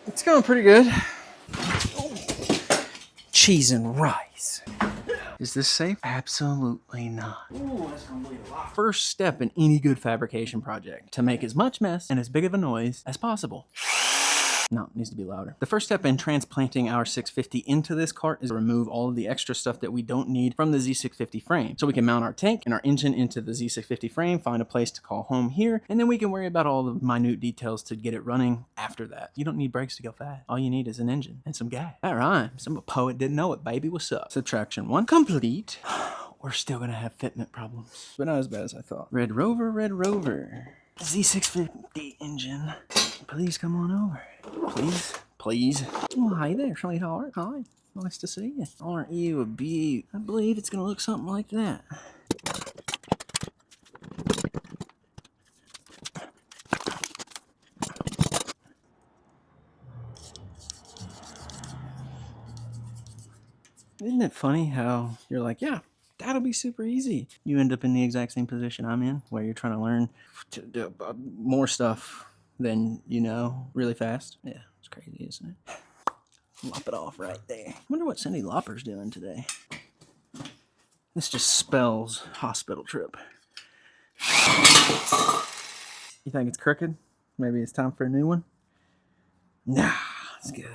It's going pretty good. Cheese and rice. Is this safe? Absolutely not. Ooh, that's gonna bleed a lot. First step in any good fabrication project, to make as much mess and as big of a noise as possible. No, it needs to be louder. The first step in transplanting our 650 into this cart is to remove all of the extra stuff that we don't need from the Z650 frame. So we can mount our tank and our engine into the Z650 frame, find a place to call home here, and then we can worry about all the minute details to get it running after that. You don't need brakes to go fast. All you need is an engine and some gas. That rhymes. I'm a poet, didn't know it, baby. What's up? Subtraction 1 complete. We're still gonna have fitment problems, but not as bad as I thought. Red Rover, Red Rover. Z650 engine. Please come on over. Please, please. Oh, hi there, sweetheart. Hi. Nice to see you. Aren't you a beaut? I believe it's gonna look something like that. Isn't it funny how you're like, yeah, that'll be super easy. You end up in the exact same position I'm in, where you're trying to learn to do more stuff than you know really fast. Yeah, it's crazy, isn't it? Lop it off right there. Wonder what Cindy Lauper's doing today. This just spells hospital trip. You think it's crooked? Maybe it's time for a new one? Nah, it's good.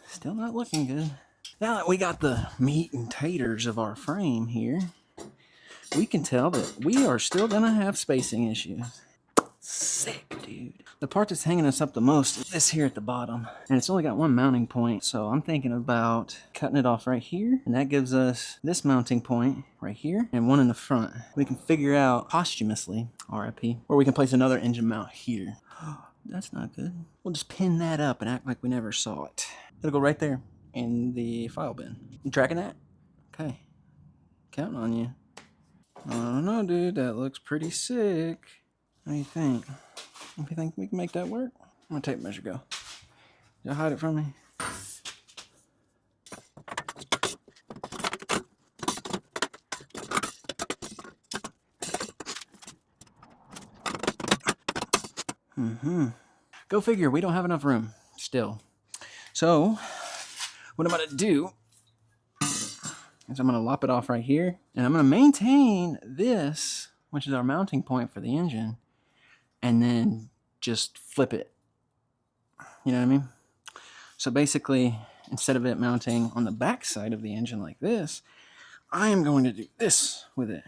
Still not looking good. Now that we got the meat and taters of our frame here, we can tell that we are still gonna have spacing issues. Sick, dude. The part that's hanging us up the most is this here at the bottom, and it's only got one mounting point, so I'm thinking about cutting it off right here, and that gives us this mounting point right here and one in the front. We can figure out posthumously, RIP, where we can place another engine mount here. That's not good. We'll just pin that up and act like we never saw it. It'll go right there in the file bin. You tracking that? Okay. Counting on you. I don't know, dude. That looks pretty sick. What do you think? Do you think we can make that work? Where'd my tape measure go? Did I hide it from me? Go figure, we don't have enough room still. So, what I'm gonna do is I'm gonna lop it off right here, and I'm gonna maintain this, which is our mounting point for the engine, and then just flip it. You know what I mean? So basically, instead of it mounting on the back side of the engine like this, I am going to do this with it.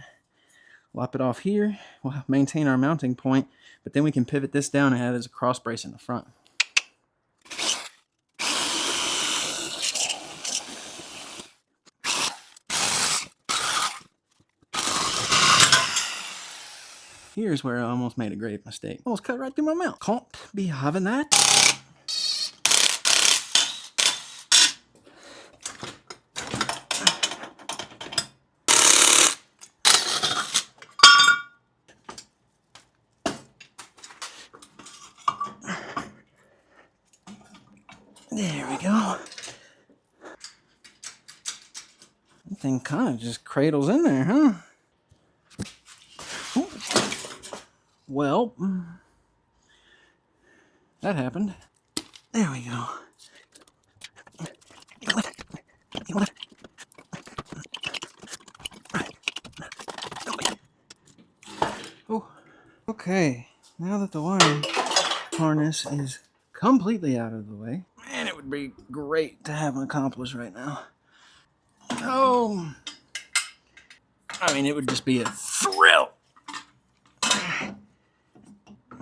Lop it off here, we'll maintain our mounting point, but then we can pivot this down and have it as a cross brace in the front. Here's where I almost made a grave mistake. Almost cut right through my mouth. Can't be having that. There we go. That thing kind of just cradles in there, huh? Ooh. Well, that happened. There we go. Oh, okay. Now that the wiring harness is completely out of the way, man, it would be great to have an accomplice right now. Oh, I mean, it would just be a thrill.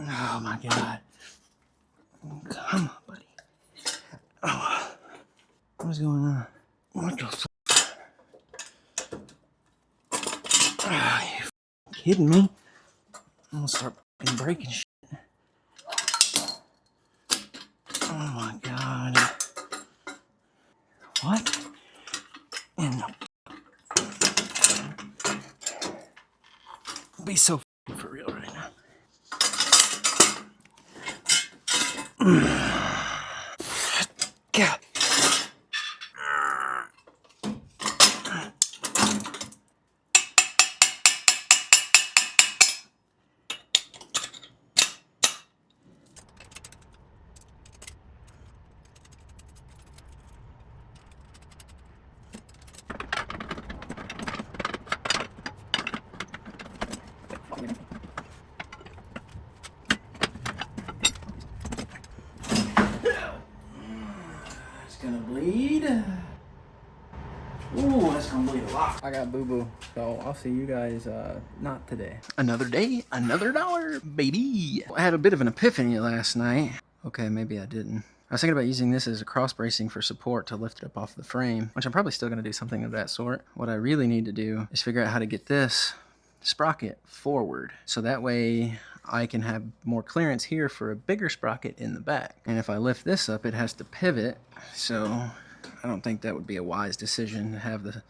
Oh my God. Come on, buddy. Oh, what's going on? What the f? Are you kidding me? I'm gonna start breaking shit. Oh my God. What? In the... Be so for real right now. God. gonna bleed. Ooh, that's gonna bleed a lot. I got boo-boo, so I'll see you guys not today. Another day, another dollar, baby. I had a bit of an epiphany last night. Okay, maybe I didn't. I was thinking about using this as a cross bracing for support to lift it up off the frame, which I'm probably still gonna do something of that sort. What I really need to do is figure out how to get this sprocket forward, so that way I can have more clearance here for a bigger sprocket in the back. And if I lift this up, it has to pivot, so I don't think that would be a wise decision to have the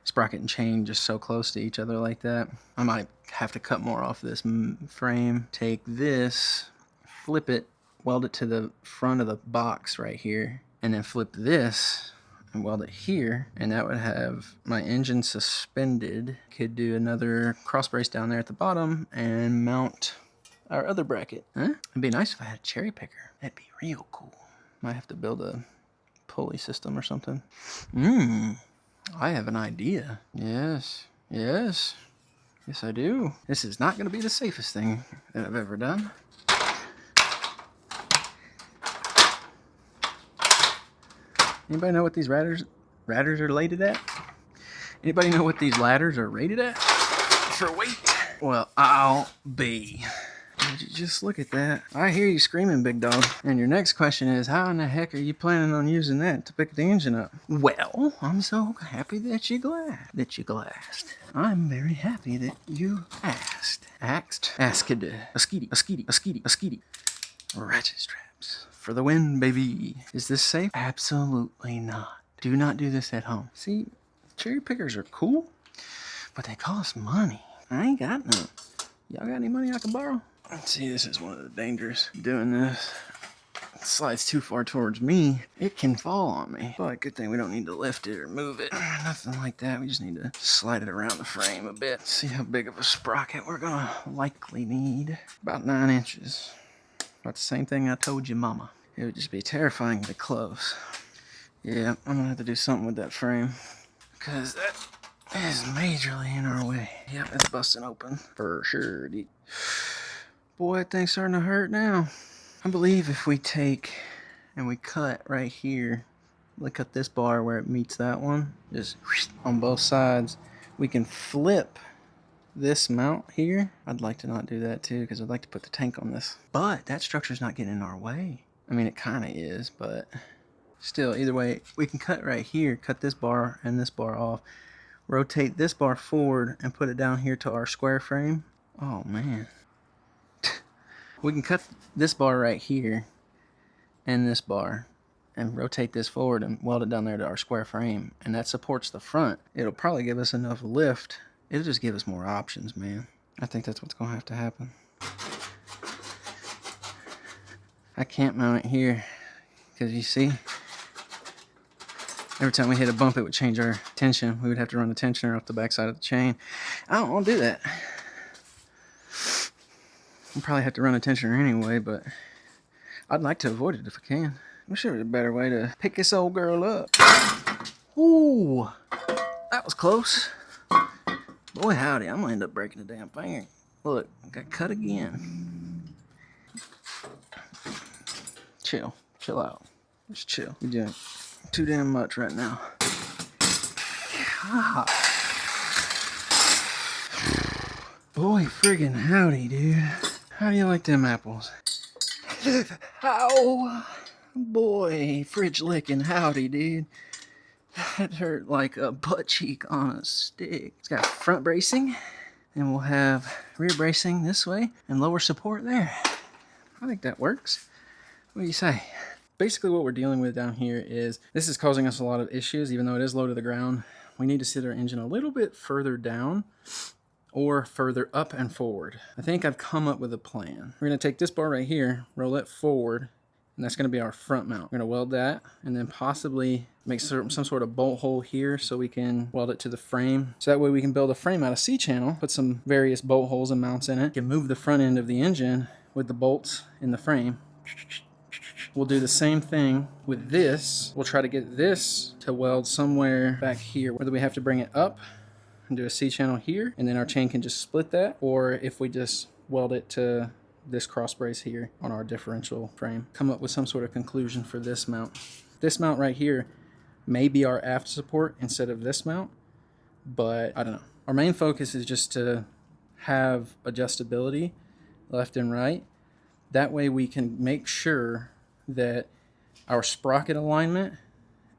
sprocket and chain just so close to each other like that. I might have to cut more off this frame, take this, flip it, weld it to the front of the box right here, and then flip this and weld it here, and that would have my engine suspended. Could do another cross brace down there at the bottom and mount our other bracket. Huh? It'd be nice if I had a cherry picker. That'd be real cool. Might have to build a pulley system or something. I have an idea. Yes, yes, yes I do. This is not gonna be the safest thing that I've ever done. Anybody know what these ladders are rated at? Anybody know what these ladders are rated at for weight? Well, I'll be. Would you just look at that? I hear you screaming, big dog. And your next question is, how in the heck are you planning on using that to pick the engine up? Well, I'm so happy that you glassed. I'm very happy that you asked. Asked? A skeety. Ratchet straps. For the win, baby. Is this safe? Absolutely not. Do not do this at home. See, cherry pickers are cool, but they cost money. I ain't got none. Y'all got any money I can borrow? See, this is one of the dangers. Doing this. It slides too far towards me, it can fall on me. But good thing we don't need to lift it or move it. Nothing like that. We just need to slide it around the frame a bit. See how big of a sprocket we're gonna likely need. About 9 inches. About the same thing I told you, mama. It would just be terrifyingly close. Yeah, I'm gonna have to do something with that frame, because that is majorly in our way. Yep, it's busting open for sure, dude. Boy, that thing's starting to hurt now. I believe if we take and we cut right here, look at this bar where it meets that one, just on both sides, we can flip this mount here. I'd like to not do that too, because I'd like to put the tank on this. But that structure's not getting in our way. I mean, it kind of is, but still, either way, we can cut right here, cut this bar and this bar off, rotate this bar forward and put it down here to our square frame. Oh man. We can cut this bar right here and this bar and rotate this forward and weld it down there to our square frame, and that supports the front. It'll probably give us enough lift. It'll just give us more options, man. I think that's what's gonna have to happen. I can't mount it here because you see, every time we hit a bump it would change our tension. We would have to run the tensioner off the backside of the chain. I don't want to do that. We'll probably have to run a tensioner anyway, but I'd like to avoid it if I can. I'm sure there's a better way to pick this old girl up. Ooh, that was close. Boy howdy, I'm gonna end up breaking the damn thing. Look, got cut again. Chill out. Just chill. You're doing too damn much right now. God. Boy friggin' howdy, dude. How do you like them apples? Ow! Boy, fridge licking howdy, dude. That hurt like a butt cheek on a stick. It's got front bracing, and we'll have rear bracing this way and lower support there. I think that works. What do you say? Basically what we're dealing with down here is, this is causing us a lot of issues, even though it is low to the ground. We need to sit our engine a little bit further down or further up and forward. I think I've come up with a plan. We're gonna take this bar right here, roll it forward, and that's gonna be our front mount. We're gonna weld that and then possibly make some sort of bolt hole here so we can weld it to the frame. So that way we can build a frame out of C-channel, put some various bolt holes and mounts in it, can move the front end of the engine with the bolts in the frame. We'll do the same thing with this. We'll try to get this to weld somewhere back here, whether we have to bring it up and do a C-channel here, and then our chain can just split that, or if we just weld it to this cross brace here on our differential frame. Come up with some sort of conclusion for this mount. This mount right here may be our aft support instead of this mount, but I don't know. Our main focus is just to have adjustability left and right. That way we can make sure that our sprocket alignment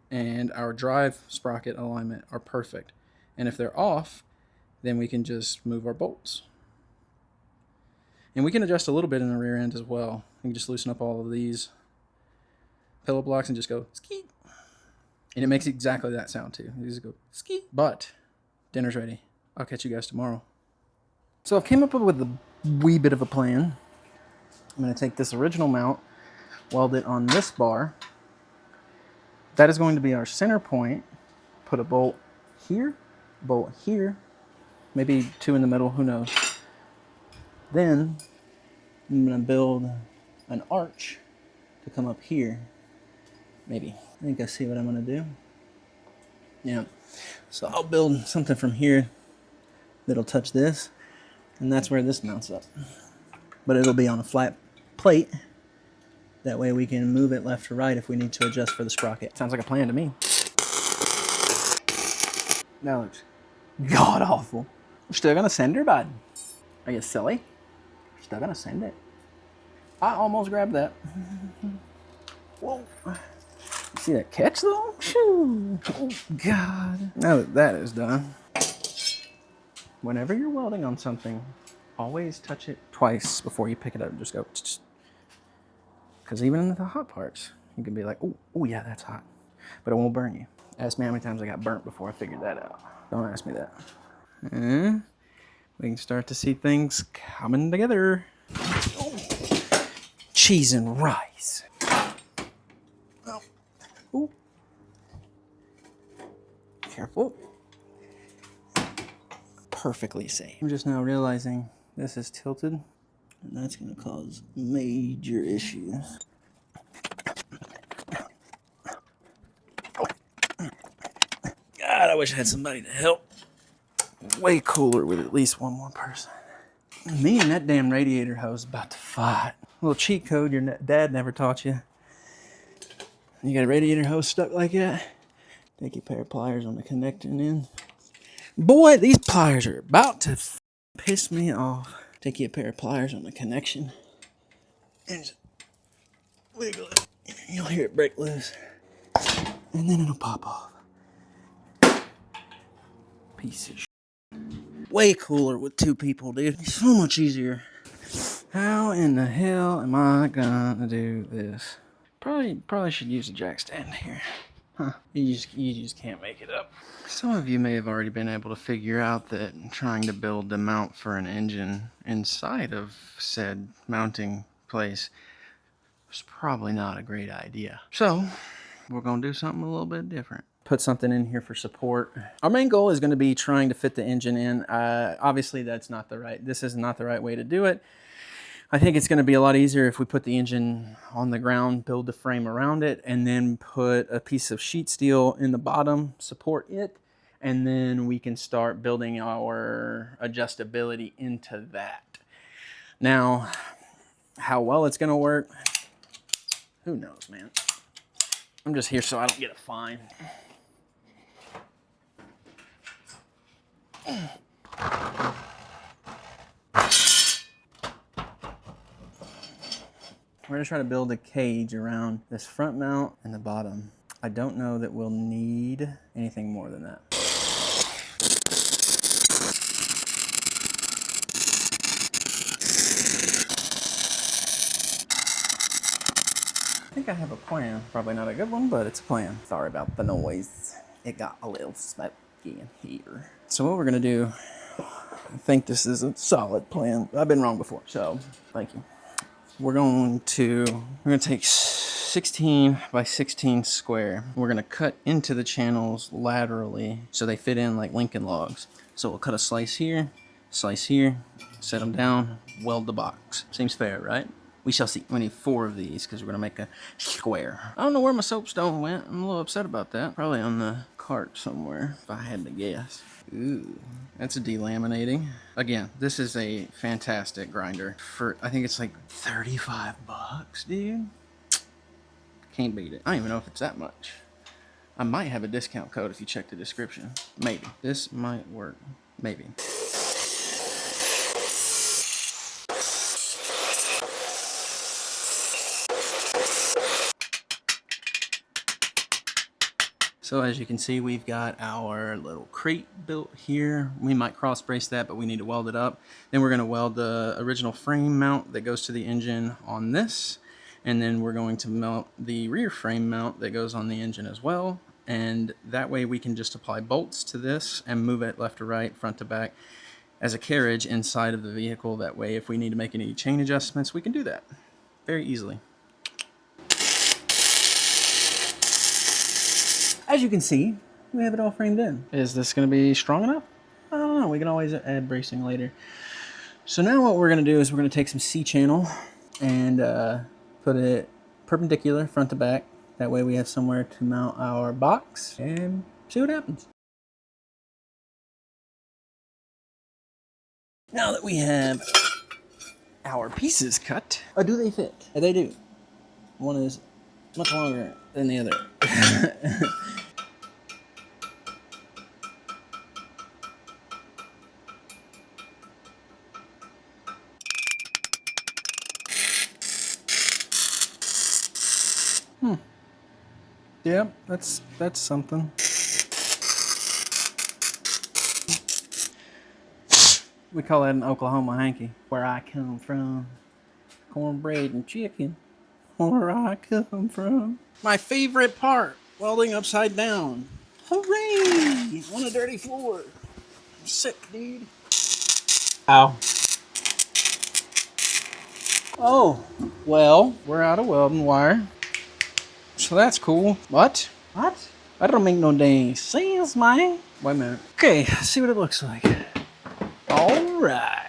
and our drive sprocket alignment are perfect. And if they're off, then we can just move our bolts. And we can adjust a little bit in the rear end as well. We can just loosen up all of these pillow blocks and just go skeet. And it makes exactly that sound too. You just go skeet. But dinner's ready. I'll catch you guys tomorrow. So I've came up with a wee bit of a plan. I'm going to take this original mount, weld it on this bar. That is going to be our center point. Put a bolt here, maybe 2 in the middle, who knows. Then I'm going to build an arch to come up here. Maybe. I think I see what I'm going to do. Yeah. So I'll build something from here that'll touch this, and that's where this mounts up. But it'll be on a flat plate. That way we can move it left to right if we need to adjust for the sprocket. Sounds like a plan to me. That looks god awful. We're still gonna send her, bud. Are you silly? We're still gonna send it. I almost grabbed that. Whoa. You see that catch though? Shoo. Oh god. Now that that is done, whenever you're welding on something, always touch it twice before you pick it up. Just go. Because even in the hot parts, you can be like, oh yeah, that's hot. But it won't burn you. Ask me how many times I got burnt before I figured that out. Don't ask me that. And we can start to see things coming together. Oh. Cheese and rice. Oh. Ooh. Careful. Perfectly safe. I'm just now realizing this is tilted, and that's going to cause major issues. God, I wish I had somebody to help. Way cooler with at least one more person. Me and that damn radiator hose about to fight. A little cheat code your dad never taught you. You got a radiator hose stuck like that? Take your pair of pliers on the connecting end. Boy, these pliers are about to piss me off. Take you a pair of pliers on the connection and just wiggle it. You'll hear it break loose. And then it'll pop off. Piece of shit. Way cooler with 2 people, dude. It's so much easier. How in the hell am I gonna do this? Probably should use a jack stand here. Huh. You just can't make it up. Some of you may have already been able to figure out that trying to build the mount for an engine inside of said mounting place was probably not a great idea. So we're gonna do something a little bit different. Put something in here for support. Our main goal is going to be trying to fit the engine in. Obviously this is not the right way to do it. I think it's going to be a lot easier if we put the engine on the ground, build the frame around it, and then put a piece of sheet steel in the bottom, support it, and then we can start building our adjustability into that. Now, how well it's going to work, who knows, man. I'm just here so I don't get a fine. We're going to try to build a cage around this front mount and the bottom. I don't know that we'll need anything more than that. I think I have a plan. Probably not a good one, but it's a plan. Sorry about the noise. It got a little smoky in here. So what we're going to do, I think this is a solid plan. I've been wrong before, so thank you. We're going to take 16 by 16 square. We're going to cut into the channels laterally so they fit in like Lincoln logs. So we'll cut a slice here, set them down, weld the box. Seems fair, right? We shall see. We need 4 of these because we're going to make a square. I don't know where my soapstone went. I'm a little upset about that. Probably on the cart somewhere, if I had to guess. Ooh, that's a delaminating. Again, this is a fantastic grinder. I think it's like 35 bucks, dude. Can't beat it. I don't even know if it's that much. I might have a discount code if you check the description. Maybe. This might work. Maybe. So as you can see, we've got our little crate built here. We might cross brace that, but we need to weld it up. Then we're gonna weld the original frame mount that goes to the engine on this. And then we're going to mount the rear frame mount that goes on the engine as well. And that way we can just apply bolts to this and move it left to right, front to back as a carriage inside of the vehicle. That way, if we need to make any chain adjustments, we can do that very easily. As you can see, we have it all framed in. Is this going to be strong enough? I don't know. We can always add bracing later. So now what we're going to do is we're going to take some C-channel and put it perpendicular front to back. That way we have somewhere to mount our box and see what happens. Now that we have our pieces cut, do they fit? They do. One is much longer than the other. Yep, that's something. We call that an Oklahoma hanky. Where I come from. Cornbread and chicken. Where I come from. My favorite part, welding upside down. Hooray! On a dirty floor. I'm sick, dude. Ow. Oh, well, we're out of welding wire. So that's cool. What? What? I don't make no dang sense, man. Wait a minute. Okay, let's see what it looks like. All right.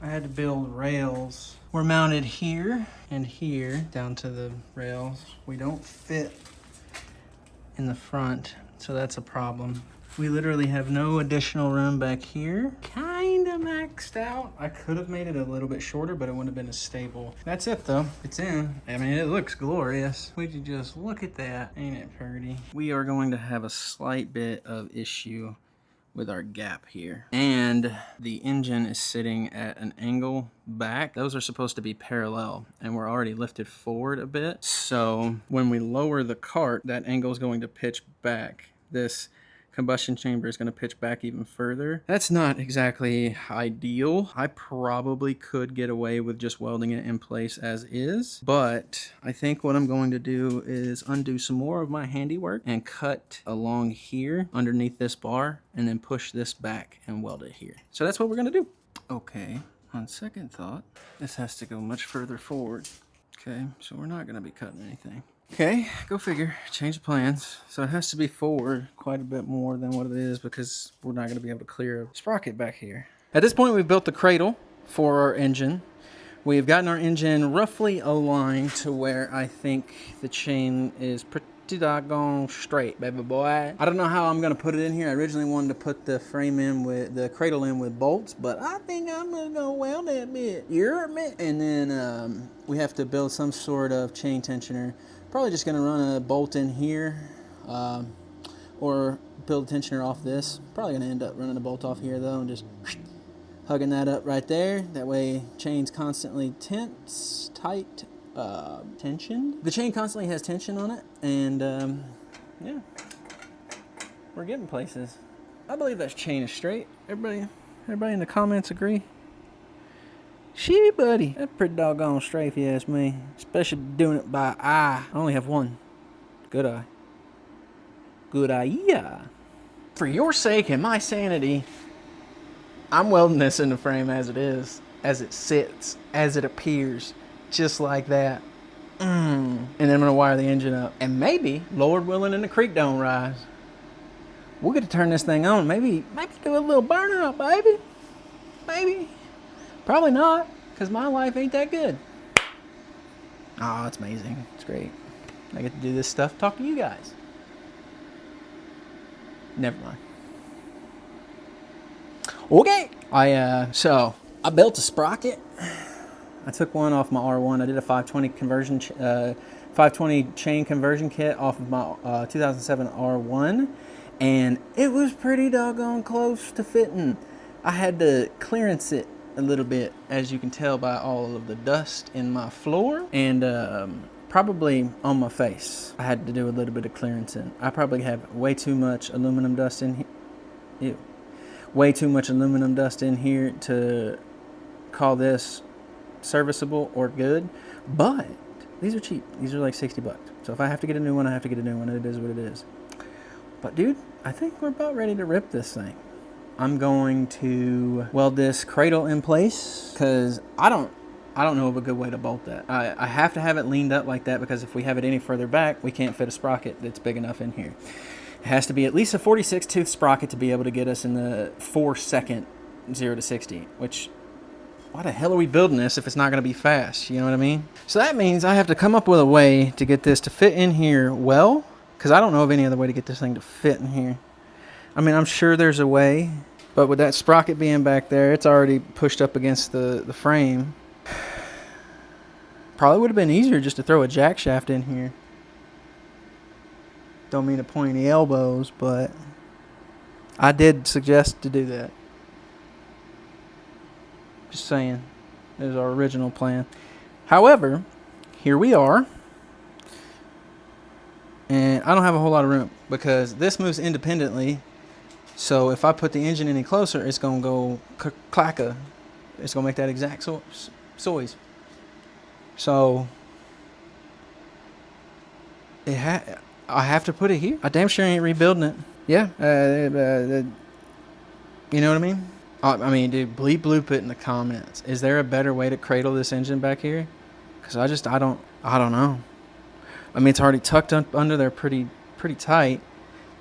I had to build rails. We're mounted here and here down to the rails. We don't fit in the front, so that's a problem. We literally have no additional room back here. Kinda maxed out. I could have made it a little bit shorter, but it wouldn't have been as stable. That's it though, it's in. I mean, it looks glorious. Would you just look at that? Ain't it pretty? We are going to have a slight bit of issue with our gap here. And the engine is sitting at an angle back. Those are supposed to be parallel, and we're already lifted forward a bit. So when we lower the cart, that angle is going to pitch back. This combustion chamber is going to pitch back even further. That's not exactly ideal. I probably could get away with just welding it in place as is, but I think what I'm going to do is undo some more of my handiwork and cut along here underneath this bar and then push this back and weld it here. So that's what we're going to do. Okay, on second thought, this has to go much further forward. Okay, so we're not going to be cutting anything. Okay, go figure, change the plans. So it has to be forward quite a bit more than what it is because we're not gonna be able to clear a sprocket back here. At this point, we've built the cradle for our engine. We've gotten our engine roughly aligned to where I think the chain is pretty doggone straight, baby boy. I don't know how I'm gonna put it in here. I originally wanted to put the frame in with the cradle in with bolts, but I think I'm gonna go weld that bit. You hear me? And then we have to build some sort of chain tensioner. Probably just gonna run a bolt in here or build a tensioner off this. Probably gonna end up running a bolt off here though and just hugging that up right there. That way chain's constantly tight, tensioned. The chain constantly has tension on it, and yeah, we're getting places. I believe that chain is straight. Everybody in the comments agree? Shit, buddy. That's pretty doggone straight if you ask me. Especially doing it by eye. I only have one. Good eye. Good eye, yeah. For your sake and my sanity, I'm welding this in the frame as it is, as it sits, as it appears, just like that. And then I'm gonna wire the engine up. And maybe, Lord willing and the creek don't rise, we'll get to turn this thing on. Maybe do a little burnout, baby. Maybe. Probably not, because my life ain't that good. Oh, it's amazing. It's great. I get to do this stuff, talk to you guys. Never mind. Okay. So I built a sprocket. I took one off my R1. I did a 520 conversion, 520 chain conversion kit off of my 2007 R1, and it was pretty doggone close to fitting. I had to clearance it a little bit, as you can tell by all of the dust in my floor and probably on my face. I had to do a little bit of clearancing. I probably have way too much aluminum dust in here. Ew. Way too much aluminum dust in here to call this serviceable or good, but these are cheap. These are like 60 bucks. So if I have to get a new one, I have to get a new one. It is what it is. But dude, I think we're about ready to rip this thing. I'm going to weld this cradle in place because I don't know of a good way to bolt that. I have to have it leaned up like that because if we have it any further back, we can't fit a sprocket that's big enough in here. It has to be at least a 46 tooth sprocket to be able to get us in the 4-second 0 to 60, which, why the hell are we building this if it's not going to be fast? You know what I mean? So that means I have to come up with a way to get this to fit in here well, because I don't know of any other way to get this thing to fit in here. I mean, I'm sure there's a way, but with that sprocket being back there, it's already pushed up against the frame. Probably would have been easier just to throw a jack shaft in here. Don't mean to point any elbows, but I did suggest to do that. Just saying, it was our original plan. However, here we are. And I don't have a whole lot of room because this moves independently. So if I put the engine any closer, it's going to go clacka. It's going to make that exact noise. So I have to put it here. I damn sure ain't rebuilding it. Yeah. You know what I mean? I mean, dude, bleep bloop it in the comments. Is there a better way to cradle this engine back here? Because I don't know. I mean, it's already tucked up under there pretty tight.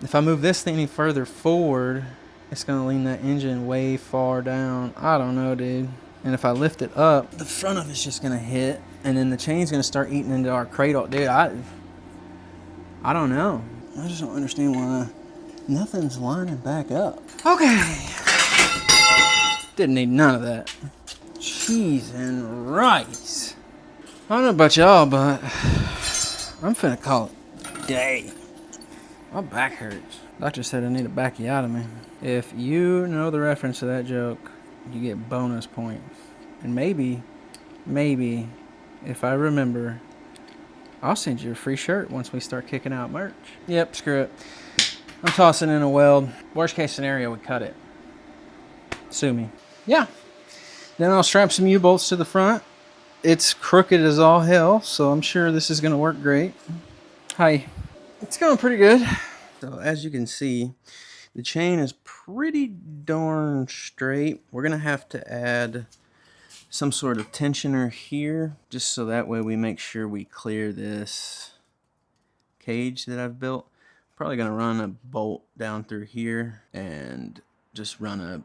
If I move this thing any further forward, it's going to lean that engine way far down. I don't know, dude. And if I lift it up, the front of it's just going to hit, and then the chain's going to start eating into our cradle. Dude, I don't know. I just don't understand why nothing's lining back up. Okay. Didn't need none of that. Cheese and rice. I don't know about y'all, but I'm finna call it day. My back hurts. Doctor said I need a backiotomy. If you know the reference to that joke, you get bonus points. And maybe, if I remember, I'll send you a free shirt once we start kicking out merch. Yep, screw it. I'm tossing in a weld. Worst case scenario, we cut it. Sue me. Yeah. Then I'll strap some U-bolts to the front. It's crooked as all hell, so I'm sure this is going to work great. Hi. It's going pretty good. So as you can see, the chain is pretty darn straight. We're going to have to add some sort of tensioner here, just so that way we make sure we clear this cage that I've built. Probably going to run a bolt down through here and just run a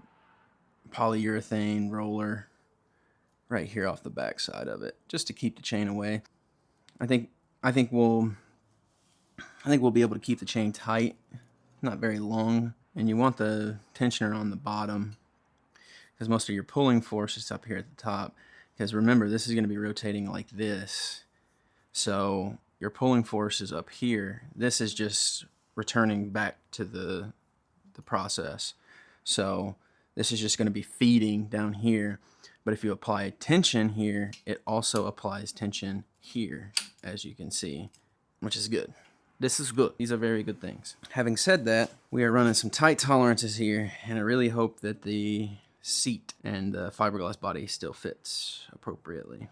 polyurethane roller right here off the back side of it, just to keep the chain away. I think we'll be able to keep the chain tight, not very long, and you want the tensioner on the bottom because most of your pulling force is up here at the top. Because remember, this is going to be rotating like this, so your pulling force is up here. This is just returning back to the process. So this is just going to be feeding down here. But if you apply tension here, it also applies tension here, as you can see, which is good. This is good. These are very good things. Having said that, we are running some tight tolerances here, and I really hope that the seat and the fiberglass body still fits appropriately.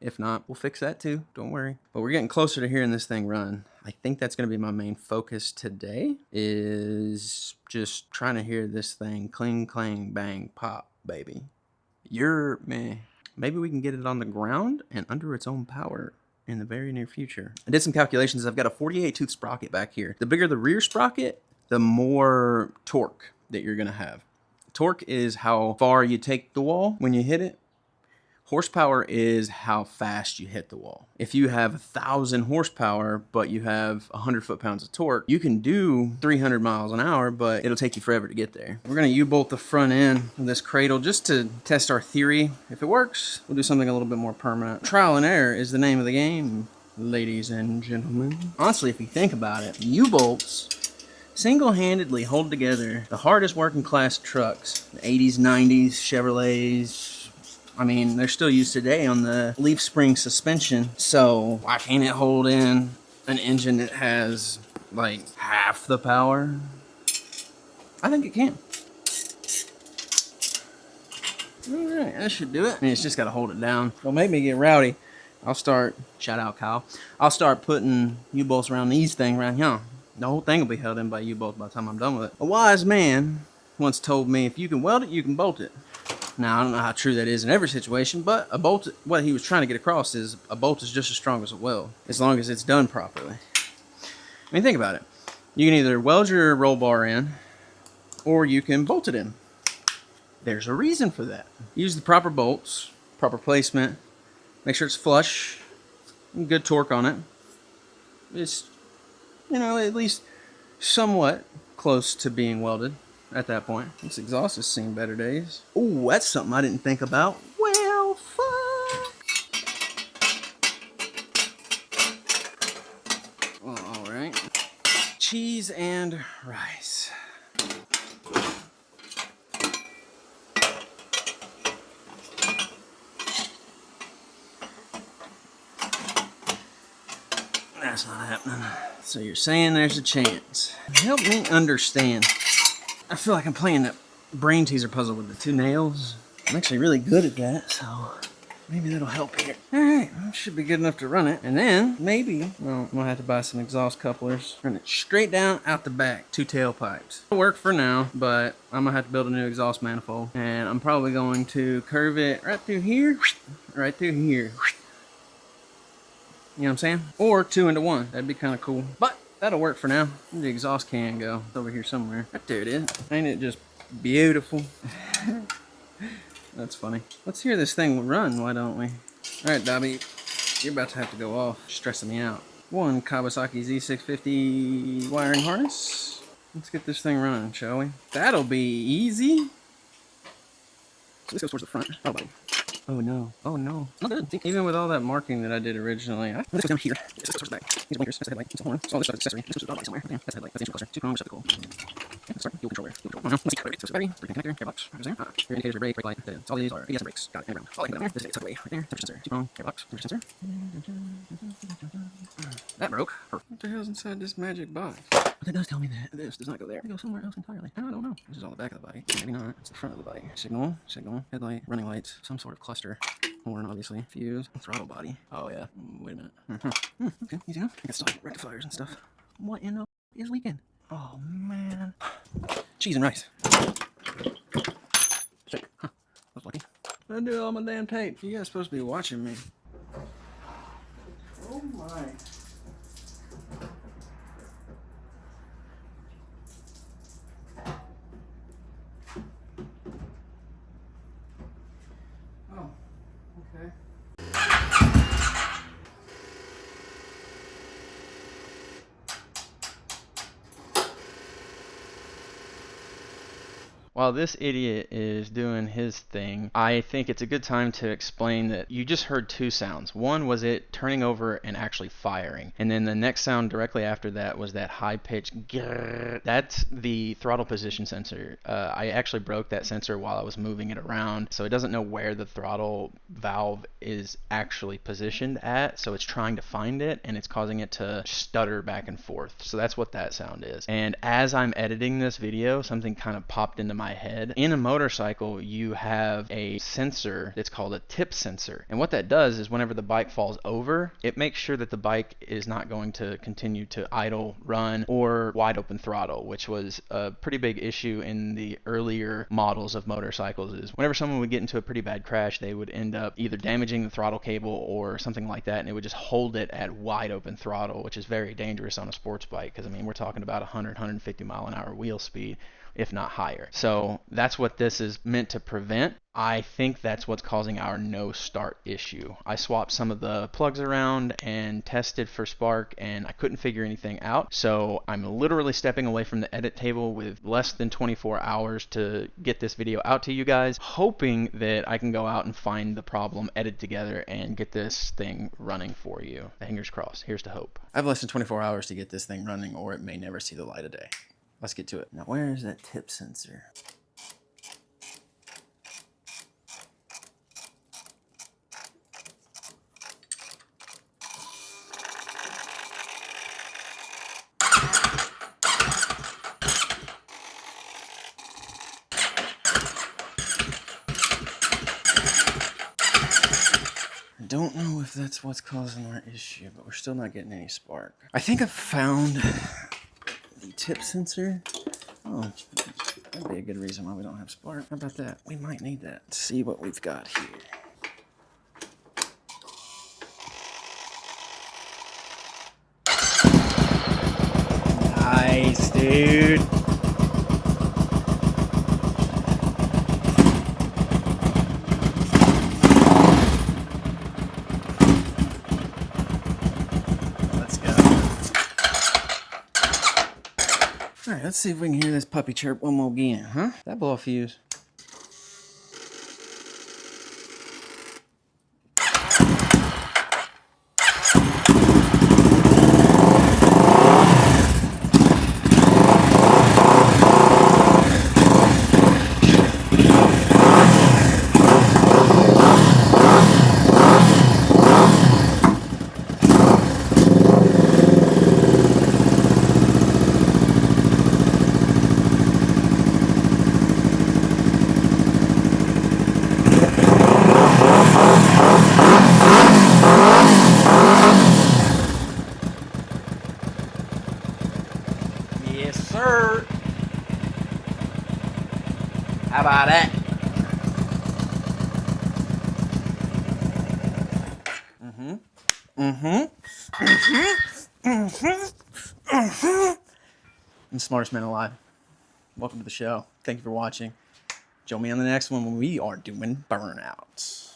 If not, we'll fix that too. Don't worry. But we're getting closer to hearing this thing run. I think that's going to be my main focus today, is just trying to hear this thing cling, clang, bang, pop, baby. You're meh. Maybe we can get it on the ground and under its own power in the very near future. I did some calculations. I've got a 48 tooth sprocket back here. The bigger the rear sprocket, the more torque that you're going to have. Torque is how far you take the wall when you hit it. Horsepower is how fast you hit the wall. If you have 1,000 horsepower, but you have 100 foot-pounds of torque, you can do 300 miles an hour, but it'll take you forever to get there. We're gonna U-bolt the front end of this cradle just to test our theory. If it works, we'll do something a little bit more permanent. Trial and error is the name of the game, ladies and gentlemen. Honestly, if you think about it, U-bolts single-handedly hold together the hardest working class trucks. The 80s, 90s, Chevrolets. I mean, they're still used today on the leaf spring suspension. So why can't it hold in an engine that has like half the power? I think it can. All right, that should do it. I mean, it's just got to hold it down. Don't make me get rowdy. I'll start, shout out Kyle, I'll start putting U-bolts around these things right here. The whole thing will be held in by U-bolts by the time I'm done with it. A wise man once told me, if you can weld it, you can bolt it. Now, I don't know how true that is in every situation, but a bolt, what he was trying to get across is a bolt is just as strong as a weld, as long as it's done properly. I mean, think about it. You can either weld your roll bar in, or you can bolt it in. There's a reason for that. Use the proper bolts, proper placement, make sure it's flush, and good torque on it. It's, you know, at least somewhat close to being welded. At that point, this exhaust has seen better days. Oh, that's something I didn't think about. Well, fuck. Well, all right. Cheese and rice. That's not happening. So you're saying there's a chance. Help me understand. I feel like I'm playing that brain teaser puzzle with the two nails. I'm actually really good at that, so maybe that'll help here. Alright, that should be good enough to run it. And then, maybe, well, I'm gonna have to buy some exhaust couplers. Run it straight down out the back, 2 tailpipes. It'll work for now, but I'm gonna have to build a new exhaust manifold. And I'm probably going to curve it right through here, right through here. You know what I'm saying? Or 2 into 1. That'd be kind of cool. But that'll work for now. Where'd the exhaust can go? It's over here somewhere. Right there it is. Ain't it just beautiful? That's funny. Let's hear this thing run, why don't we? Alright, Dobby. You're about to have to go off. Stressing me out. One Kawasaki Z650 wiring harness. Let's get this thing running, shall we? That'll be easy. So this goes towards the front. Oh, buddy. Oh no. Oh no. Not good. Even with all that marking that I did originally, this goes down here. This goes towards the back. These are blinkers. That's the headlight. It's a horn. So all this stuff is accessory. This goes to the bottom somewhere. Okay, that's the headlight. That's the engine cluster. 2 chrome receptacle. Yeah, let's start. Fuel controller. Fuel control. Oh no. Let's see. Let's battery. Brake connector. Gearbox. Right there. Rear indicators, rear brake, brake light. That's all these are ABS and brakes. Got it. And around. All I can put down there. This is tucked away. Right there. Temperature sensor. 2 chrome. Gearbox. Temperature sensor. That broke. Perfect. What the hell's inside this magic box? But that does tell me that this does not go there. It goes somewhere else entirely. I don't know. This is all the back of the body. Maybe not. It's the front of the body. Signal. Signal. Headlight. Running lights. Some sort of cluster. Horn, obviously. Fuse. Throttle body. Oh, yeah. Wait a minute. Okay, easy enough. I got stuff, rectifiers and stuff. What in the is leaking? Oh, man. Cheese and rice. Shit. Huh. I was lucky. I do all my damn tape. You guys supposed to be watching me. Oh, my. Oh, okay. While this idiot is doing his thing, I think it's a good time to explain that you just heard 2 sounds. One was it turning over and actually firing. And then the next sound directly after that was that high-pitched grrr. That's the throttle position sensor. I actually broke that sensor while I was moving it around, so it doesn't know where the throttle valve is actually positioned at, so it's trying to find it, and it's causing it to stutter back and forth. So that's what that sound is. And as I'm editing this video, something kind of popped into my head. In a motorcycle, you have a sensor that's called a tip sensor. And what that does is whenever the bike falls over, it makes sure that the bike is not going to continue to idle, run, or wide open throttle, which was a pretty big issue in the earlier models of motorcycles. Is whenever someone would get into a pretty bad crash, they would end up either damaging the throttle cable or something like that, and it would just hold it at wide open throttle, which is very dangerous on a sports bike, because I mean we're talking about 100, 150 mile an hour wheel speed, if not higher. So So that's what this is meant to prevent. I think that's what's causing our no start issue. I swapped some of the plugs around and tested for spark, and I couldn't figure anything out. So I'm literally stepping away from the edit table with less than 24 hours to get this video out to you guys, hoping that I can go out and find the problem, edit together, and get this thing running for you. Fingers crossed. Here's to hope. I have less than 24 hours to get this thing running, or it may never see the light of day. Let's get to it. Now, where is that tip sensor? I don't know if that's what's causing our issue, but we're still not getting any spark. I think I've found the tip sensor. Oh, that'd be a good reason why we don't have spark. How about that? We might need that. Let's see what we've got here. Nice, dude. All right, let's see if we can hear this puppy chirp one more again, huh? That blow a fuse. Yes, sir. How about that? I'm the smartest man alive. Welcome to the show. Thank you for watching. Join me on the next one when we are doing burnouts.